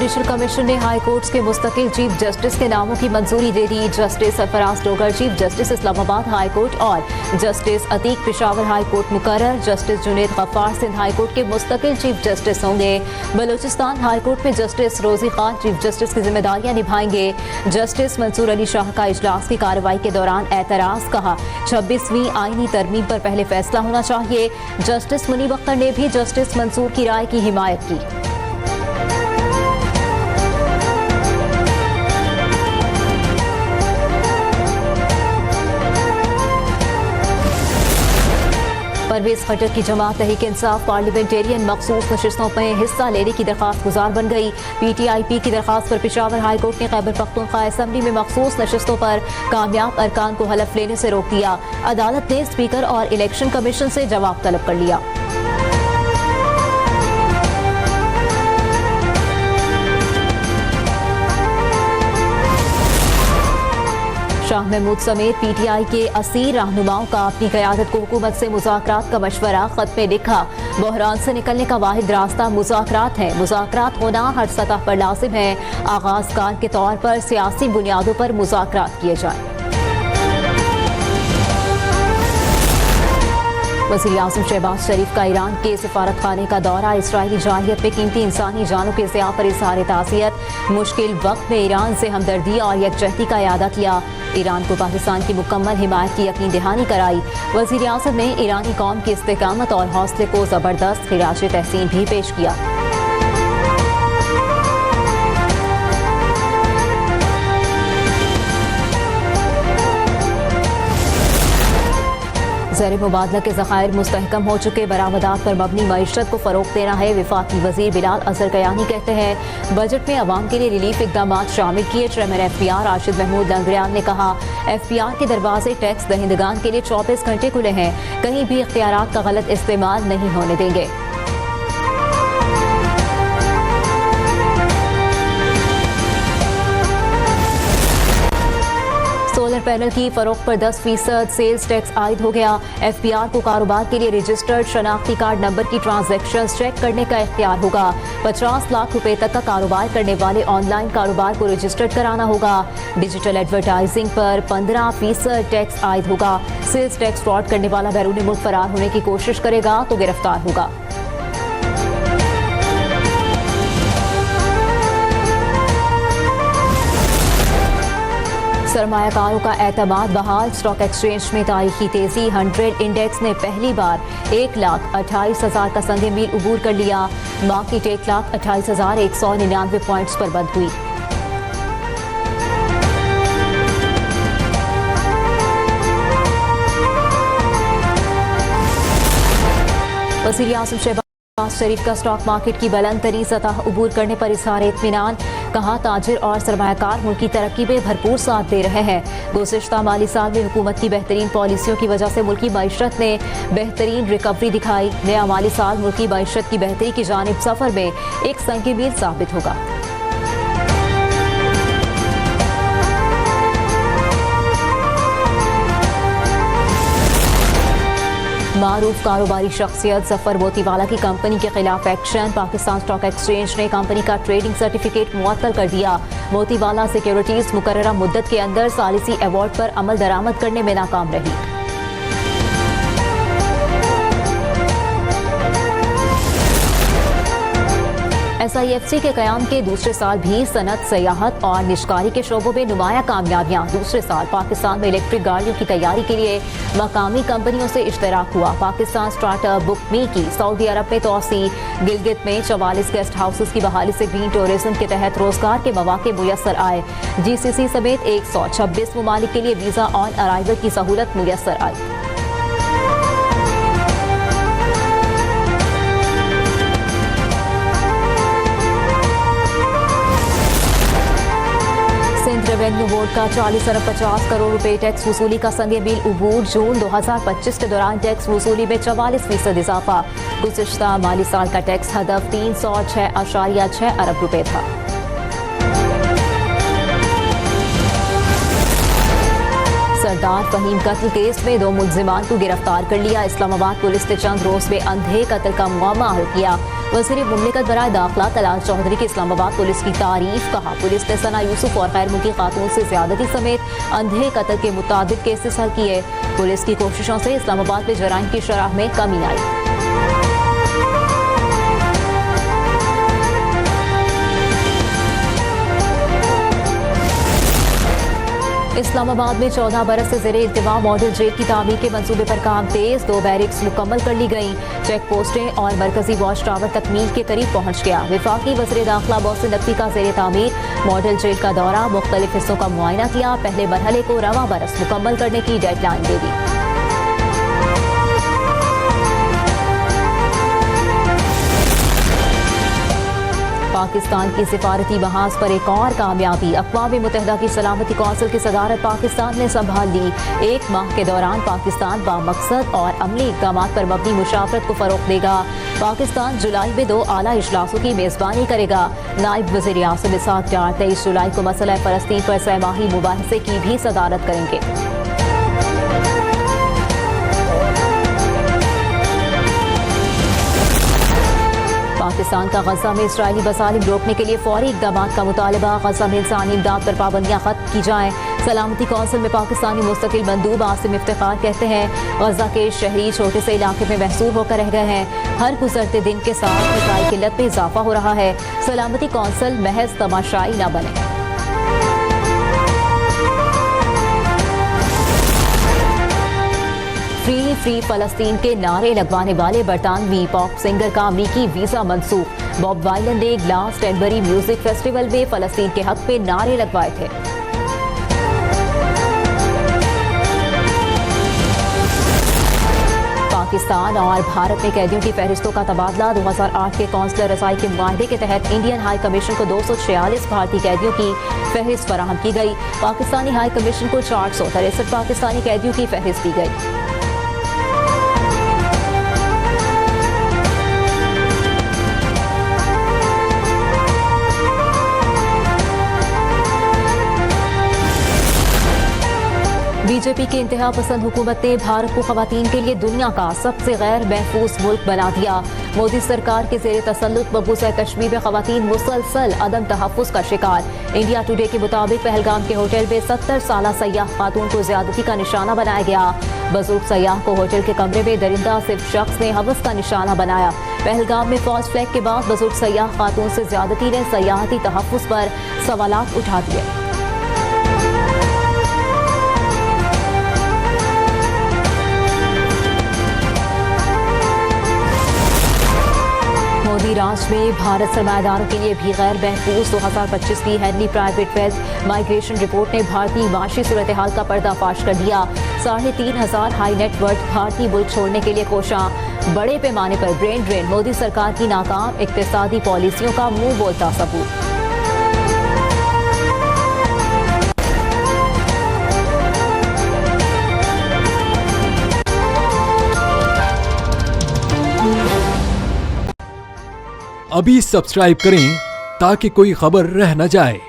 Judicial commission ने high courts के मुस्तकिल चीफ जस्टिस के नामों की मंजूरी दे दी। Justice Sarfaraz Dogar chief justice Islamabad high court और justice Atiq Peshawar high court मुकर्रर। Justice Junaid Ghaffar Sindh high court के मुस्तकिल चीफ जस्टिस होंगे। बलूचिस्तान हाई कोर्ट में justice Rozi Khan chief justice की जिम्मेदारियां निभाएंगे। जस्टिस मंसूर अली शाह का इजलास की कार्रवाई के दौरान एतराज, कहा 26वीं आईनी तरमीम पर पहले फैसला होना चाहिए। जस्टिस मुनीब अख्तर ने भी जस्टिस मंसूर की राय की हिमायत की। परवेज खट्टर की जमात तहरीक इंसाफ पार्लियामेंटेरियन मखसूस नशिस्तों में हिस्सा लेने की दरख्वास्त गुजार बन गई। PTIP की दरख्वास्त पर पेशावर हाई कोर्ट ने खैबर पख्तूनख्वा असम्बली में मखसूस नशिस्तों पर कामयाब अरकान को हलफ लेने से रोक दिया। अदालत ने स्पीकर और इलेक्शन कमीशन से जवाब तलब कर लिया। शाह महमूद समेत PTI के 80 रहनुमाओं का अपनी क़यादत को हुकूमत से मुज़ाकरात का मशवरा। खत में लिखा, बहरान से निकलने का वाहिद रास्ता मुज़ाकरात है। मुज़ाकरात होना हर सतह पर लाजिम है। आगाज़कार के तौर पर सियासी बुनियादों पर मुज़ाकरात किए जाएं। वज़ीर आज़म शहबाज शरीफ का ईरान के सिफारत खाने का दौरा। इसराइली जालियत में कीमती इंसानी जानों के ज़िया पर इज़हार ताज़ियत। मुश्किल वक्त में ईरान से हमदर्दी और यकजहती का इरादा किया। ईरान को पाकिस्तान की मुकम्मल हिमायत की यकीन दहानी कराई। वज़ीर आज़म ने ईरानी कौम की इस्तेकामत और हौसले को ज़बरदस्त खिराज तहसीन भी पेश किया। ज़र मुबादला के ज़खायर मुस्तहकम हो चुके। बरामदात पर मबनी मईशत को फ़रोग़ देना है। वफाकी वज़ीर बिलाल अज़हर कयानी कहते हैं, बजट में अवाम के लिए रिलीफ इक़दाम शामिल किए। चेयरमैन FPR राशिद महमूद लंगड़ियाल ने कहा, FPR के दरवाजे टैक्स दहिंदगान के लिए 24 घंटे खुले हैं। कहीं भी इख्तियारात का गलत इस्तेमाल नहीं होने देंगे। सोलर पैनल की फरोख्त पर 10% सेल्स टैक्स आयद हो गया। FPR को कारोबार के लिए रजिस्टर्ड शनाख्ती कार्ड नंबर की ट्रांजैक्शन चेक करने का इख्तियार होगा। 50 लाख रुपए तक का कारोबार करने वाले ऑनलाइन कारोबार को रजिस्टर्ड कराना होगा। डिजिटल एडवर्टाइजिंग पर 15% टैक्स आयद होगा। सेल्स टैक्स फ्रॉड करने वाला बैरूनी मुल्क फरार होने की कोशिश करेगा तो गिरफ्तार होगा। सरमायाकारों का एतमाद बहाल। स्टॉक एक्सचेंज में तारीखी तेजी। 100 इंडेक्स ने पहली बार 1,28,000 का संग मील उबूर कर लिया। मार्केट 1,28,199 पॉइंट्स पर बंद हुई। वज़ीर आज़म शहबाज शरीफ का स्टॉक मार्केट की बुलंद तरीन सतह उबूर करने पर इज़हार इत्मीनान। कहा, ताजिर और सरमायाकार मुल्क की तरक्की में भरपूर साथ दे रहे हैं। गुज़िश्ता माली साल में हुकूमत की बेहतरीन पॉलिसियों की वजह से मुल्की मईशत ने बेहतरीन रिकवरी दिखाई। नया माली साल मुल्की मईशत की बेहतरी की जानिब सफ़र में एक संग मील साबित होगा। मारूफ कारोबारी शख्सियत जफर मोतीवाला की कंपनी के खिलाफ एक्शन। पाकिस्तान स्टॉक एक्सचेंज ने कंपनी का ट्रेडिंग सर्टिफिकेट मुअत्तल कर दिया। मोतीवाला सिक्योरिटीज मुकर्ररा मुद्दत के अंदर सालिसी अवार्ड पर अमल दरामद करने में नाकाम रही। SIFC के क़याम के दूसरे साल भी सनत, सयाहत और निशकारी के शोबों में नुमाया कामयाबियां। दूसरे साल पाकिस्तान में इलेक्ट्रिक गाड़ियों की तैयारी के लिए मकामी कंपनियों से इश्तराक हुआ। पाकिस्तान स्टार्टअप बुक मी की सऊदी अरब में तोसी। गिलगित में 44 गेस्ट हाउसेस की बहाली से ग्रीन टूरिज्म के तहत रोजगार के मौके मुयसर आए। GCC समेत 126 ममालिक के लिए वीजा ऑन अराइवल की सहूलत मुयसर आई। रेवेन्यू बोर्ड का 40 अरब 50 करोड़ रुपए टैक्स वसूली का संग मील उबूर। जून 2025 के दौरान टैक्स वसूली में 44% इजाफा। गुज़िश्ता माली साल का टैक्स हदफ 306.6 अरब रुपए था। सरदार फहीम कत्ल केस में 2 मुलजिमान को गिरफ्तार कर लिया। इस्लामाबाद पुलिस ने चंद रोज में अंधे कत्ल का मामला हल किया। वज़ीर मुमलिकत बराए दाखिला तलाश चौधरी की इस्लामाबाद पुलिस की तारीफ। कहा, पुलिस ने सना यूसुफ और गैर मुल्की खातून से ज्यादती समेत अंधे कत्ल के मुताबिक केसेस हल किए। पुलिस की कोशिशों से इस्लामाबाद में जराइम की शरह में कमी आई। इस्लामाबाद में 14 बरस से ज़ेरे इंतज़ाम मॉडल जेल की तामीर के मंसूबे पर काम तेज। 2 बैरिक्स मुकम्मल कर ली गई। चेक पोस्टें और मरकजी वॉच टावर तकमील के करीब पहुंच गया। वफाकी वज़ीर दाखिला मोहसिन नकवी का ज़ेरे तामीर मॉडल जेल का दौरा, मुख्तलिफ हिस्सों का मुआयना किया। पहले मरहले को रवां बरस मुकम्मल करने की डेडलाइन दे दी। पाकिस्तान की सिफारती बहास पर एक और कामयाबी। अक़वाम मुत्तहिदा की सलामती कौंसिल की सदारत पाकिस्तान ने संभाल ली। 1 माह के दौरान पाकिस्तान बामकसद और अमली इक़दामात पर मबनी मुशावरत को फ़रोग़ देगा। पाकिस्तान जुलाई में 2 आला इजलासों की मेज़बानी करेगा। नायब वज़ीर आसिम इसहाक़ डार 23 जुलाई को मसला फ़लस्तीन पर सहमाही मुबाहिसे की भी सदारत करेंगे। पाकिस्तान का गजा में इसराइली बसालिम रोकने के लिए फौरी इक़दामात का मुतालबा। गजा में इंसानी इमदाद पर पाबंदियाँ खत्म की जाएँ। सलामती कौंसिल में पाकिस्तानी मुस्तकिल मंदूब आसिम इफ्तिखार कहते हैं, गजा के शहरी छोटे से इलाके में महसूर होकर रह गए हैं। हर गुजरते दिन के साथ ग़िज़ाई किल्लत में इजाफा हो रहा है। सलामती कौंसिल महज तमाशाई न बने। फ्री फ्री फ़लस्तीन के नारे लगवाने वाले बरतानवी पॉप सिंगर का अमरीकी वीज़ा मंसूख। बॉब वाइलन ने ग्लासटेनबरी म्यूजिक फेस्टिवल में फ़लस्तीन के हक में नारे लगवाए थे। पाकिस्तान और भारत में कैदियों की फहरिस्तों का तबादला। 2008 के कौंसलर रसाई के मुआहदे के तहत इंडियन हाई कमीशन को 246 भारतीय कैदियों की फहरिस्त फराहम की गई। पाकिस्तानी हाई कमीशन को 463 पाकिस्तानी कैदियों की फहरिस्त दी गई। बीजेपी की इंतहा पसंद हुकूमत ने भारत को खवातीन के लिए दुनिया का सबसे गैर महफूज मुल्क बना दिया। मोदी सरकार के ज़ेरे तसल्लुत मकबूजा कश्मीर में खवातीन मुसलसल अदम तहफ़्फ़ुज़ का शिकार। इंडिया टुडे के मुताबिक पहलगाम के होटल में 70 साला सयाह खातून को ज्यादती का निशाना बनाया गया। बुजुर्ग सयाह को होटल के कमरे में दरिंदा सिर्फ शख्स ने हवस का निशाना बनाया। पहलगाम में फौज फ्लैग के बाद बुजुर्ग सयाह खातून से ज्यादती ने सयाहती तहफ़्फ़ुज़ पर सवालात उठा दिए। मोदी राज में भारत सरमायादारों के लिए भी गैर महफूज 2025 की Henley private wealth migration report ने भारतीय माशी सूरत हाल का पर्दाफाश कर दिया। 3,500 हाई नेटवर्थ भारतीय मुल्क छोड़ने के लिए कोशिश। बड़े पैमाने पर ब्रेन ड्रेन। मोदी सरकार की नाकाम इक्तिसादी पॉलिसियों का मुंह बोलता सबूत। अभी सब्सक्राइब करें ताकि कोई खबर रह न जाए।